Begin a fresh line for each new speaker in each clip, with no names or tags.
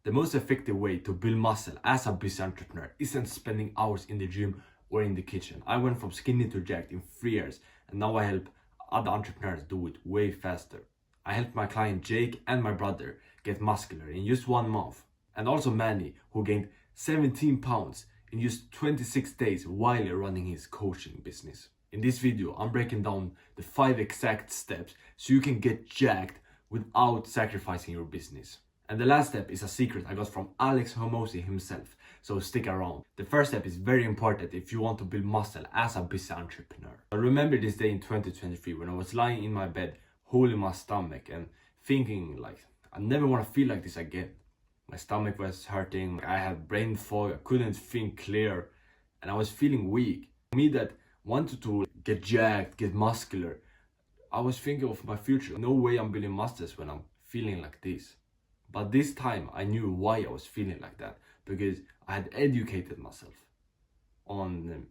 The most effective way to build muscle as a busy entrepreneur isn't spending hours in the gym or in the kitchen. I went from skinny to jacked in 3 years, and now I help other entrepreneurs do it way faster. I helped my client Jake and my brother get muscular in just 1 month, and also Manny, who gained 17 pounds in just 26 days while running his coaching business. In this video, I'm breaking down the 5 exact steps so you can get jacked without sacrificing your business. And the last step is a secret I got from Alex Hormozi himself, so stick around. The first step is very important if you want to build muscle as a busy entrepreneur. I remember this day in 2023 when I was lying in my bed, holding my stomach and thinking like, I never want to feel like this again. My stomach was hurting, I had brain fog, I couldn't think clear, and I was feeling weak. Me that wanted to get jacked, get muscular, I was thinking of my future. No way I'm building muscles when I'm feeling like this. But this time I knew why I was feeling like that, because I had educated myself on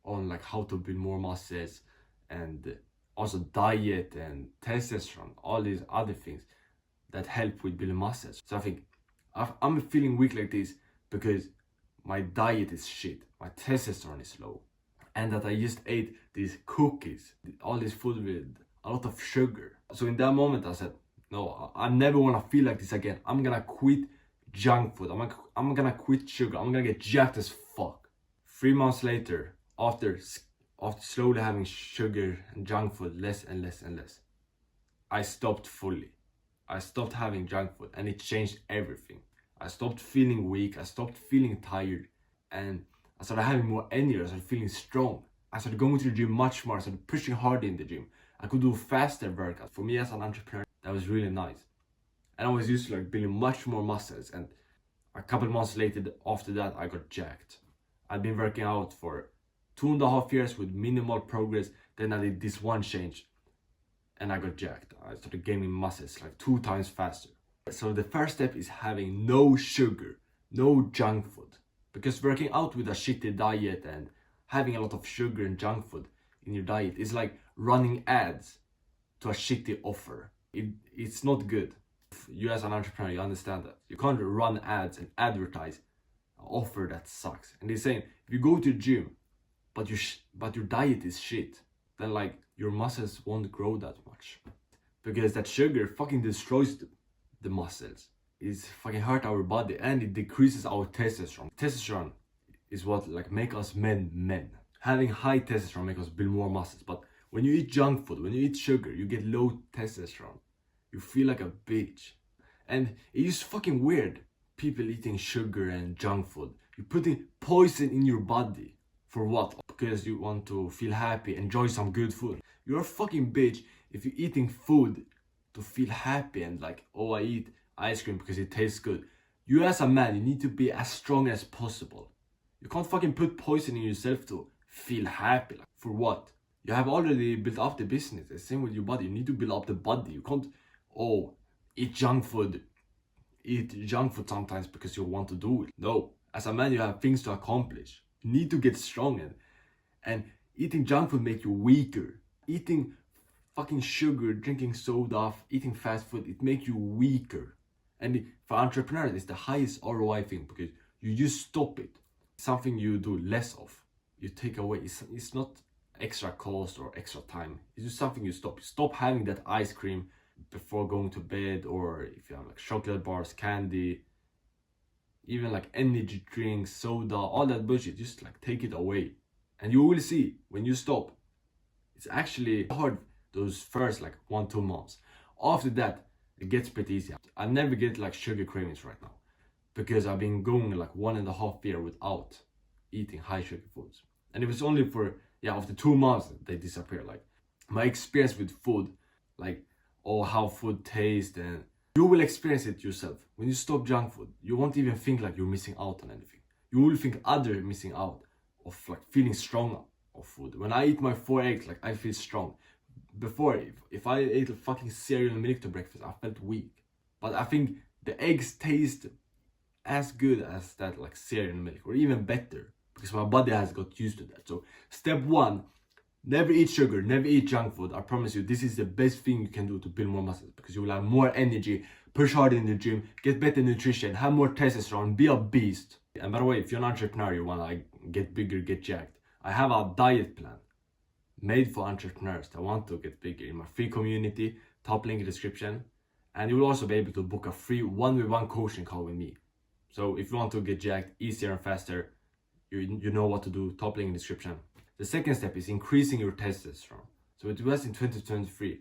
like how to build more muscles, and also diet and testosterone, all these other things that help with building muscles. So I think I'm feeling weak like this because my diet is shit, my testosterone is low, and that I just ate these cookies, all this food with a lot of sugar. So in that moment I said, no, I never want to feel like this again. I'm gonna quit junk food. I'm gonna quit sugar. I'm gonna get jacked as fuck. 3 months later, after slowly having sugar and junk food less and less and less, I stopped fully. I stopped having junk food, and it changed everything. I stopped feeling weak. I stopped feeling tired, and I started having more energy. I started feeling strong. I started going to the gym much more. I started pushing harder in the gym. I could do faster workouts. For me as an entrepreneur, that was really nice. And I was used to like building much more muscles, and a couple months later after that I got jacked. I'd been working out for 2.5 years with minimal progress. Then I did this one change and I got jacked. I started gaining muscles like 2 times faster. So the first step is having no sugar, no junk food. Because working out with a shitty diet and having a lot of sugar and junk food in your diet is like running ads to a shitty offer. It's not good. You as an entrepreneur, you understand that. You can't run ads and advertise an offer that sucks. And they're saying, if you go to the gym, but your diet is shit, then like your muscles won't grow that much. Because that sugar fucking destroys the muscles. It's fucking hurt our body, and it decreases our testosterone. Testosterone is what like make us men. Having high testosterone make us build more muscles, but when you eat junk food, when you eat sugar, you get low testosterone. You feel like a bitch. And it is fucking weird. People eating sugar and junk food. You're putting poison in your body. For what? Because you want to feel happy, enjoy some good food. You're a fucking bitch if you're eating food to feel happy and like, oh, I eat ice cream because it tastes good. You as a man, you need to be as strong as possible. You can't fucking put poison in yourself to feel happy. Like, for what? You have already built up the business. The same with your body. You need to build up the body. You can't, eat junk food sometimes because you want to do it. No. As a man, you have things to accomplish. You need to get strong, and eating junk food make you weaker. Eating fucking sugar, drinking soda, eating fast food, it makes you weaker. And for entrepreneurs, it's the highest ROI thing because you just stop it. Something you do less of. You take away. It's not extra cost or extra time. It's just something you stop. You stop having that ice cream before going to bed, or if you have like chocolate bars, candy, even like energy drinks, soda, all that bullshit, just like take it away. And you will see when you stop, it's actually hard those first like 1-2 months. After that, it gets pretty easy. I never get like sugar cravings right now because I've been going like 1.5 years without eating high sugar foods. And it was only for, after 2 months they disappear. Like my experience with food, like, how food tastes, and you will experience it yourself. When you stop junk food, you won't even think like you're missing out on anything. You will think other missing out of like feeling strong of food. When I eat my 4 eggs, like I feel strong. Before, if I ate a fucking cereal and milk to breakfast, I felt weak. But I think the eggs taste as good as that like cereal and milk, or even better, because my body has got used to that. So step 1, never eat sugar, never eat junk food. I promise you, this is the best thing you can do to build more muscles, because you will have more energy, push hard in the gym, get better nutrition, have more testosterone, be a beast. And by the way, if you're an entrepreneur, you wanna get bigger, get jacked, I have a diet plan made for entrepreneurs that want to get bigger in my free community, top link in the description. And you will also be able to book a free 1v1 coaching call with me. So if you want to get jacked easier and faster, you know what to do, top link in the description. The second step is increasing your testosterone. So it was in 2023,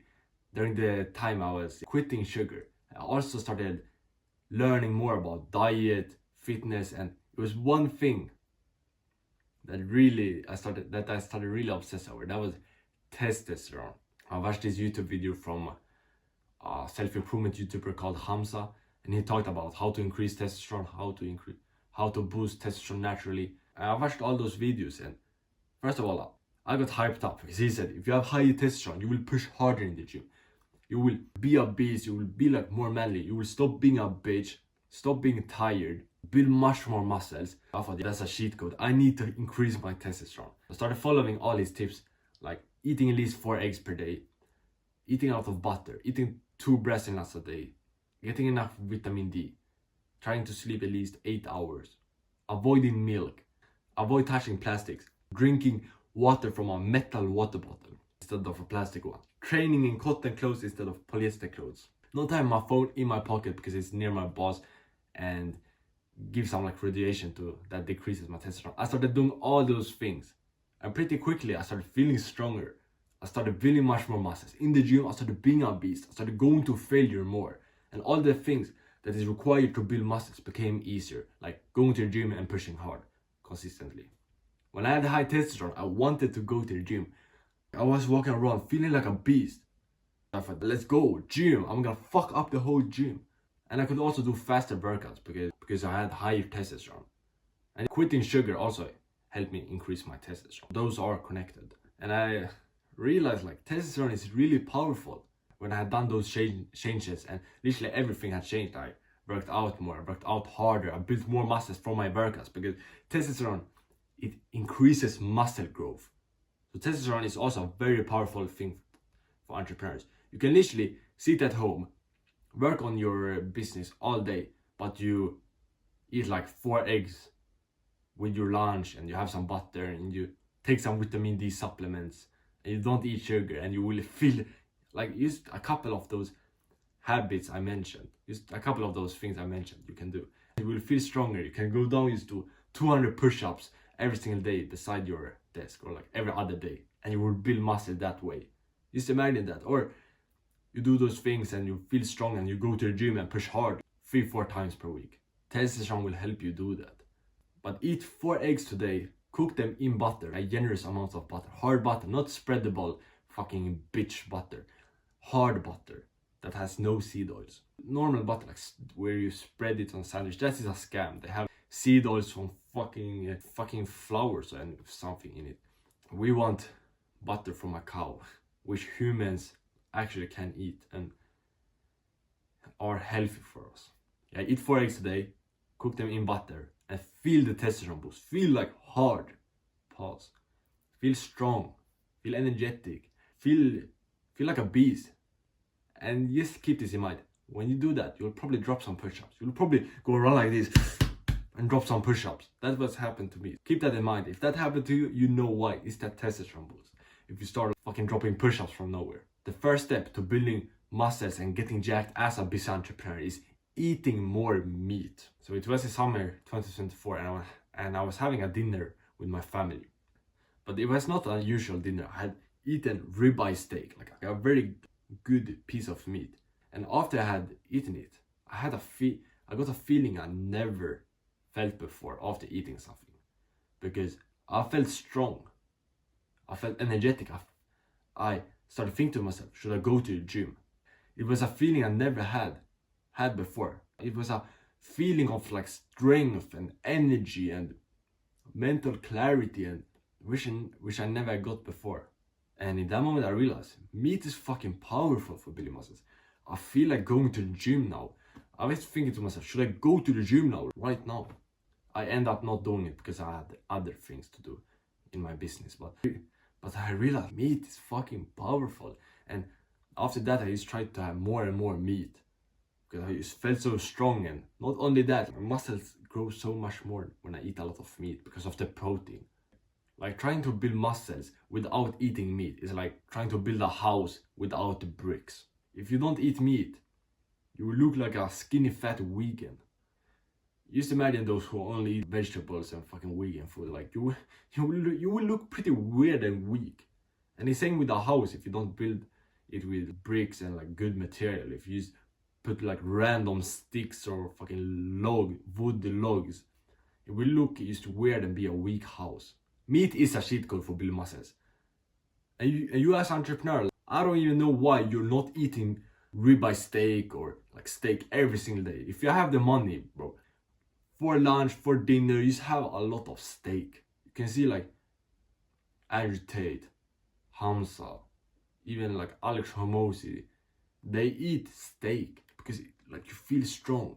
during the time I was quitting sugar. I also started learning more about diet, fitness, and it was one thing that I started really obsessed over. That was testosterone. I watched this YouTube video from a self-improvement YouTuber called Hamza, and he talked about how to increase testosterone, how to boost testosterone naturally. I watched all those videos, and first of all, I got hyped up because he said if you have high testosterone, you will push harder in the gym. You will be a beast, you will be like more manly, you will stop being a bitch, stop being tired, build much more muscles. That's a cheat code. I need to increase my testosterone. I started following all his tips, like eating at least 4 eggs per day, eating out of butter, eating 2 breast nuts a day, getting enough vitamin D, trying to sleep at least 8 hours, avoiding milk, avoid touching plastics, drinking water from a metal water bottle instead of a plastic one, training in cotton clothes instead of polyester clothes, not having my phone in my pocket because it's near my boss and gives some like radiation to that decreases my testosterone. I started doing all those things, and pretty quickly I started feeling stronger. I started building much more muscles in the gym. I started being a beast. I started going to failure more, and all the things that is required to build muscles became easier, like going to the gym and pushing hard consistently. When I had high testosterone, I wanted to go to the gym. I was walking around feeling like a beast. I thought, let's go, gym. I'm gonna fuck up the whole gym. And I could also do faster workouts because I had higher testosterone. And quitting sugar also helped me increase my testosterone. Those are connected. And I realized like testosterone is really powerful. When I had done those changes and literally everything had changed, I worked out more, I worked out harder, I built more muscles from my workouts because testosterone, it increases muscle growth. So testosterone is also a very powerful thing for entrepreneurs. You can literally sit at home, work on your business all day, but you eat like 4 eggs with your lunch and you have some butter and you take some vitamin D supplements and you don't eat sugar, and you will feel like just a couple of those habits I mentioned, just a couple of those things I mentioned you can do. You will feel stronger. You can go down, just do 200 push-ups every single day beside your desk, or like every other day, and you will build muscle that way. Just imagine that. Or you do those things and you feel strong and you go to the gym and push hard 3-4 times per week. Testosterone will help you do that. But eat 4 eggs today, cook them in butter, a generous amount of butter, hard butter, not spreadable fucking bitch butter, hard butter that has no seed oils. Normal butter, like where you spread it on sandwich, that is a scam. They have seed oils from fucking flowers and something in it. We want butter from a cow, which humans actually can eat and are healthy for us. Yeah, eat 4 eggs a day, cook them in butter, and feel the testosterone boost. Feel like hard. Pause. Feel strong. Feel energetic. Feel like a beast. And just keep this in mind. When you do that, you'll probably drop some push-ups. You'll probably go around like this and drop some push-ups. That's what's happened to me. Keep that in mind. If that happened to you, you know why. It's that testosterone boost. If you start fucking dropping push-ups from nowhere. The first step to building muscles and getting jacked as a business entrepreneur is eating more meat. So it was the summer 2024 and I was having a dinner with my family. But it was not a usual dinner. I had eaten ribeye steak, like a very good piece of meat. And after I had eaten it, I got a feeling I never felt before after eating something. Because I felt strong. I felt energetic. I started thinking to myself, should I go to the gym? It was a feeling I never had before. It was a feeling of like strength and energy and mental clarity and which I never got before. And in that moment I realized meat is fucking powerful for building muscles. I feel like going to the gym now. I was thinking to myself, should I go to the gym now, right now? I end up not doing it because I had other things to do in my business. But I realized meat is fucking powerful. And after that I just tried to have more and more meat because I just felt so strong. And not only that, my muscles grow so much more when I eat a lot of meat because of the protein. Like trying to build muscles without eating meat is like trying to build a house without the bricks. If you don't eat meat, you will look like a skinny fat vegan. Just imagine those who only eat vegetables and fucking vegan food. Like you will look pretty weird and weak. And the same with a house. If you don't build it with bricks and like good material, if you just put like random sticks or fucking wood logs, it will look just weird and be a weak house. Meat is a cheat code for building muscles. And you as an entrepreneur, I don't even know why you're not eating ribeye steak or like steak every single day. If you have the money, bro, for lunch, for dinner, you just have a lot of steak. You can see like Andrew Tate, Hamza, even like Alex Hormozi, they eat steak because like you feel strong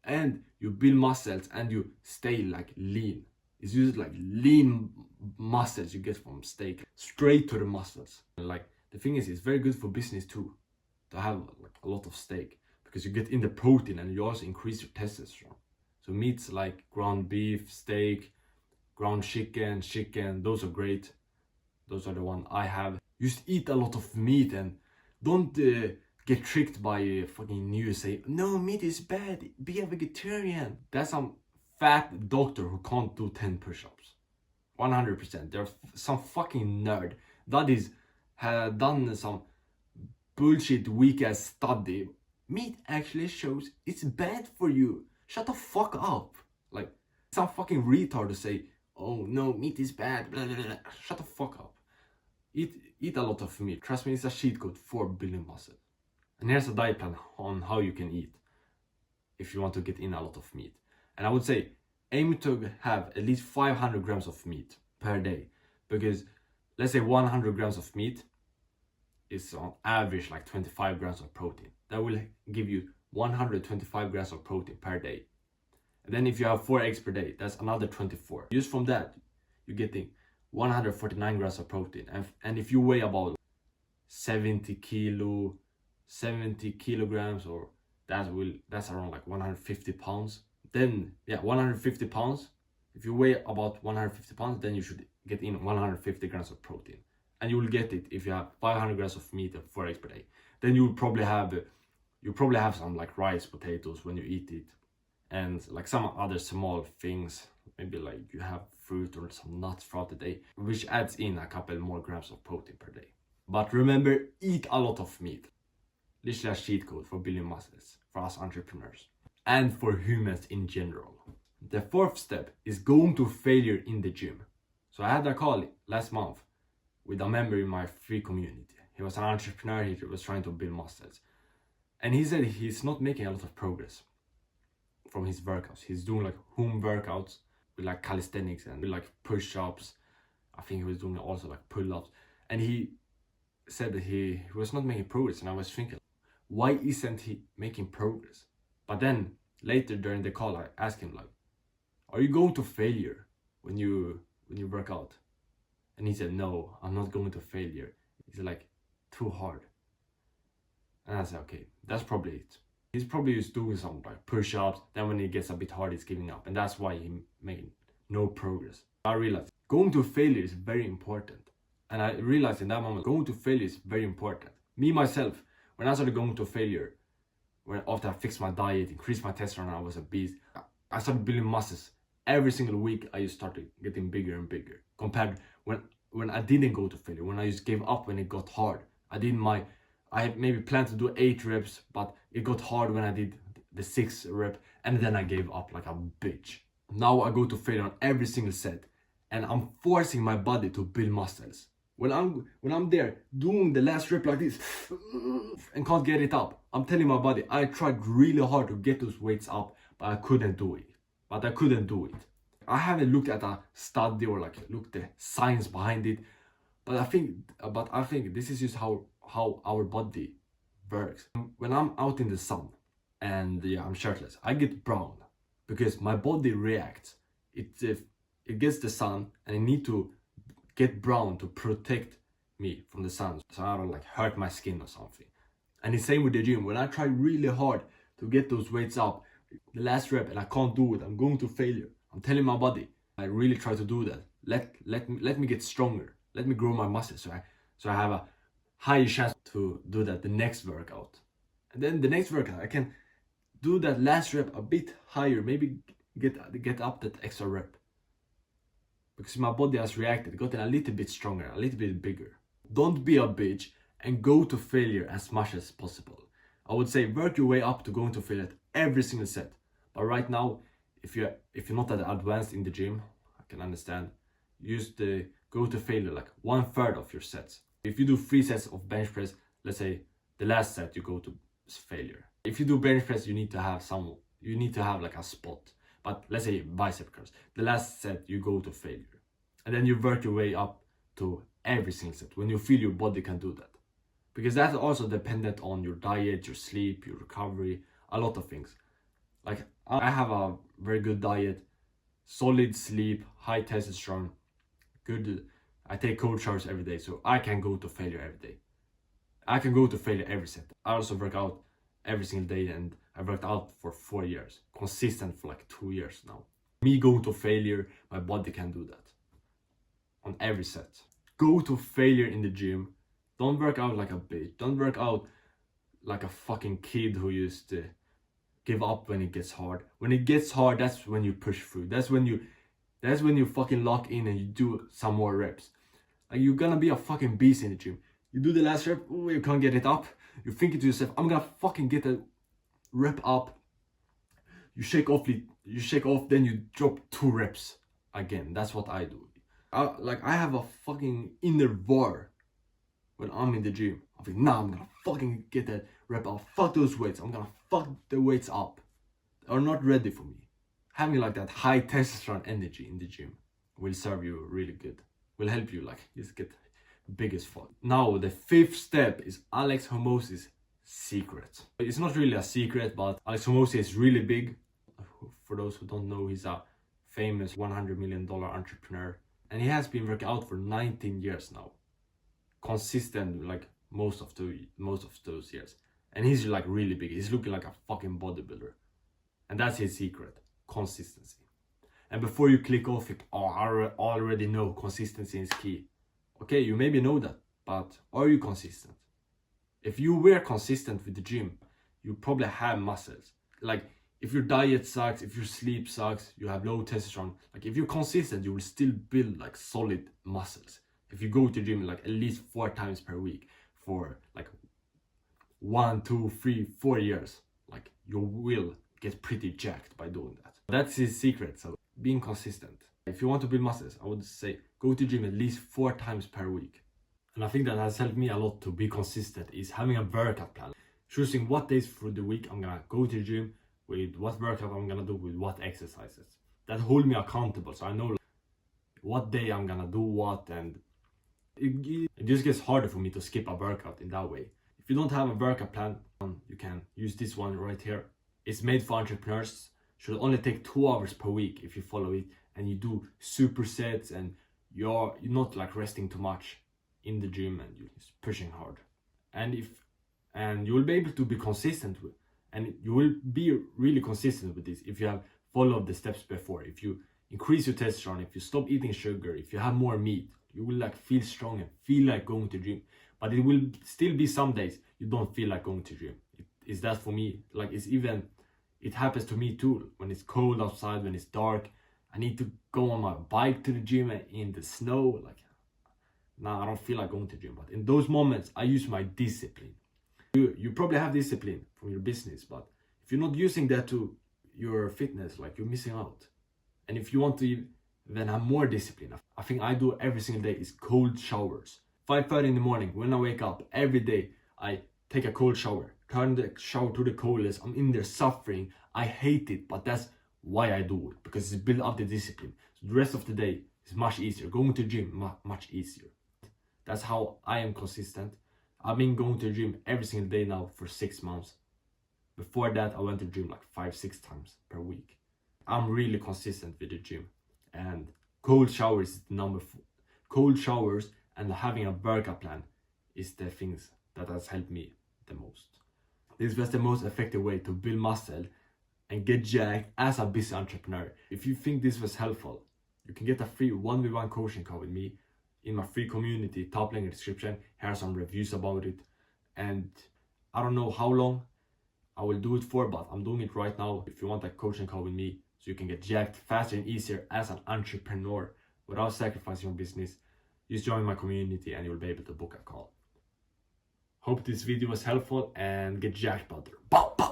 and you build muscles and you stay like lean. It's just like lean muscles you get from steak straight to the muscles. And like the thing is, it's very good for business too to have like a lot of steak because you get in the protein and you also increase your testosterone. So meats like ground beef, steak, ground chicken, those are great. Those are the ones I have. Just eat a lot of meat and don't get tricked by fucking news say, no, meat is bad, be a vegetarian. That's some fat doctor who can't do 10 push-ups. 100%. There's some fucking nerd that had done some bullshit weak ass study. Meat actually shows it's bad for you. Shut the fuck up. Like some fucking retard to say, oh no, meat is bad, blah, blah, blah. Shut the fuck up. Eat a lot of meat. Trust me, it's a cheat code for building muscle. And here's a diet plan on how you can eat if you want to get in a lot of meat. And I would say aim to have at least 500 grams of meat per day, because let's say 100 grams of meat is on average like 25 grams of protein. That will give you 125 grams of protein per day. And then if you have 4 eggs per day, that's another 24. Just from that, you're getting 149 grams of protein. And if you weigh about 70 kilograms, or that's around like 150 pounds, then yeah, 150 pounds. If you weigh about 150 pounds, then you should get in 150 grams of protein. And you will get it if you have 500 grams of meat and 4 eggs per day. Then you'll probably have some like rice, potatoes when you eat it, and like some other small things, maybe like you have fruit or some nuts throughout the day, which adds in a couple more grams of protein per day. But remember, eat a lot of meat. Literally a cheat code for building muscles for us entrepreneurs and for humans in general. The 4th step is going to failure in the gym. So I had a call last month with a member in my free community. He was an entrepreneur, he was trying to build muscles. And he said he's not making a lot of progress from his workouts. He's doing like home workouts with like calisthenics and with like push-ups. I think he was doing also like pull-ups. And he said that he was not making progress. And I was thinking, why isn't he making progress? But then later during the call, I asked him like, are you going to failure when you work out? And he said, no, I'm not going to failure. It's like too hard. And I said, okay, that's probably it. He's probably just doing some like push-ups. Then when it gets a bit hard, he's giving up. And that's why he making no progress. I realized going to failure is very important. And I realized in that moment, going to failure is very important. Me, myself, when I started going to failure, after I fixed my diet, increased my testosterone, I was a beast. I started building muscles. Every single week, I just started getting bigger and bigger. Compared when I didn't go to failure, when I just gave up when it got hard. I had maybe planned to do 8 reps, but it got hard when I did the 6th rep, and then I gave up like a bitch. Now I go to failure on every single set, and I'm forcing my body to build muscles. When I'm there doing the last rep like this and can't get it up, I'm telling my body I tried really hard to get those weights up, but I couldn't do it. I haven't looked at a study or like looked the science behind it, but I think this is just how our body works. When I'm out in the sun and I'm shirtless, I get brown because my body reacts. It gets the sun and I need to get brown to protect me from the sun, so I don't like hurt my skin or something. And the same with the gym. When I try really hard to get those weights up. The last rep and I can't do it. I'm going to failure. I'm telling my body, I really try to do that. Let me get stronger. Let me grow my muscles so I have a higher chance to do that the next workout. And then the next workout I can do that last rep a bit higher, maybe get up that extra rep. Because my body has reacted, gotten a little bit stronger, a little bit bigger. Don't be a bitch and go to failure as much as possible. I would say work your way up to going to failure at every single set. But right now, if you're not that advanced in the gym, I can understand. Use the go to failure like 1/3 of your sets. If you do 3 sets of bench press, let's say the last set you go to failure. If you do bench press, you need to have like a spot. But let's say bicep curls, the last set you go to failure. And then you work your way up to every single set when you feel your body can do that. Because that's also dependent on your diet, your sleep, your recovery, a lot of things. Like I have a very good diet, solid sleep, high testosterone, good. I take cold showers every day, so I can go to failure every day. I can go to failure every set. I also work out every single day, and I worked out for 4 years, consistent for like 2 years now. Me going to failure, my body can do that on every set. Go to failure in the gym. Don't work out like a bitch. Don't work out like a fucking kid who used to give up when it gets hard. When it gets hard, that's when you push through. That's when you fucking lock in and you do some more reps. Like you're gonna be a fucking beast in the gym. You do the last rep, ooh, you can't get it up. You think to yourself, I'm gonna fucking get a rep up. You shake off, then you drop 2 reps again. That's what I do. I have a fucking inner war when I'm in the gym. I'm like, nah, I'm gonna fucking get that rep up. Fuck those weights. I'm gonna fuck the weights up. They're not ready for me. Having like that high testosterone energy in the gym will serve you really good. Will help you like just get big as fuck. Now the 5th step is Alex Hormozi's secret. It's not really a secret, but Alex Hormozi is really big. For those who don't know, he's a famous $100 million entrepreneur, and he has been working out for 19 years now, consistent like most of those years. And he's like really big. He's looking like a fucking bodybuilder, and that's his secret: consistency. And before you click off it, oh, I already know consistency is key. Okay, you maybe know that, but are you consistent? If you were consistent with the gym, you probably have muscles. Like if your diet sucks, if your sleep sucks, you have low testosterone, like if you're consistent, you will still build like solid muscles. If you go to the gym like at least 4 times per week for like 1, 2, 3, 4 years, like you will get pretty jacked by doing that. That's his secret. So being consistent. If you want to build muscles, I would say go to the gym at least 4 times per week. And I think that has helped me a lot to be consistent is having a workout plan. Choosing what days through the week I'm gonna go to the gym, with what workout I'm gonna do, with what exercises. That hold me accountable, so I know like, what day I'm gonna do what, and it just gets harder for me to skip a workout in that way. If you don't have a workout plan, you can use this one right here. It's made for entrepreneurs. Should only take 2 hours per week if you follow it, and you do supersets, and you're not like resting too much in the gym, and you're just pushing hard. And you will be able to be consistent with, and you will be really consistent with this if you have followed the steps before. If you increase your testosterone, if you stop eating sugar, if you have more meat, you will like feel strong and feel like going to the gym. But it will still be some days you don't feel like going to the gym. Is that for me? Like it happens to me too. When it's cold outside, when it's dark, I need to go on my bike to the gym and in the snow. Like, nah, I don't feel like going to the gym. But in those moments, I use my discipline. You probably have discipline from your business, but if you're not using that to your fitness, like you're missing out. And if you want to then have more discipline, I think I do every single day is cold showers. 5:30 in the morning when I wake up every day, I take a cold shower, turn the shower to the coldest. I'm in there suffering. I hate it, but that's why I do it, because it's built up the discipline. So the rest of the day is much easier. Going to the gym much easier. That's how I am consistent. I've been going to the gym every single day now for 6 months. Before that, I went to the gym like 5-6 times per week. I'm really consistent with the gym, and cold showers is the number 4. Cold showers and having a workout plan is the things that has helped me the most. This was the most effective way to build muscle and get jacked as a busy entrepreneur. If you think this was helpful, you can get a free 1v1 coaching call with me in my free community, top link in the description. Here are some reviews about it. And I don't know how long I will do it for, but I'm doing it right now. If you want a coaching call with me so you can get jacked faster and easier as an entrepreneur without sacrificing your business, just join my community and you'll be able to book a call. Hope this video was helpful and get jacked, brother. Bow, bow.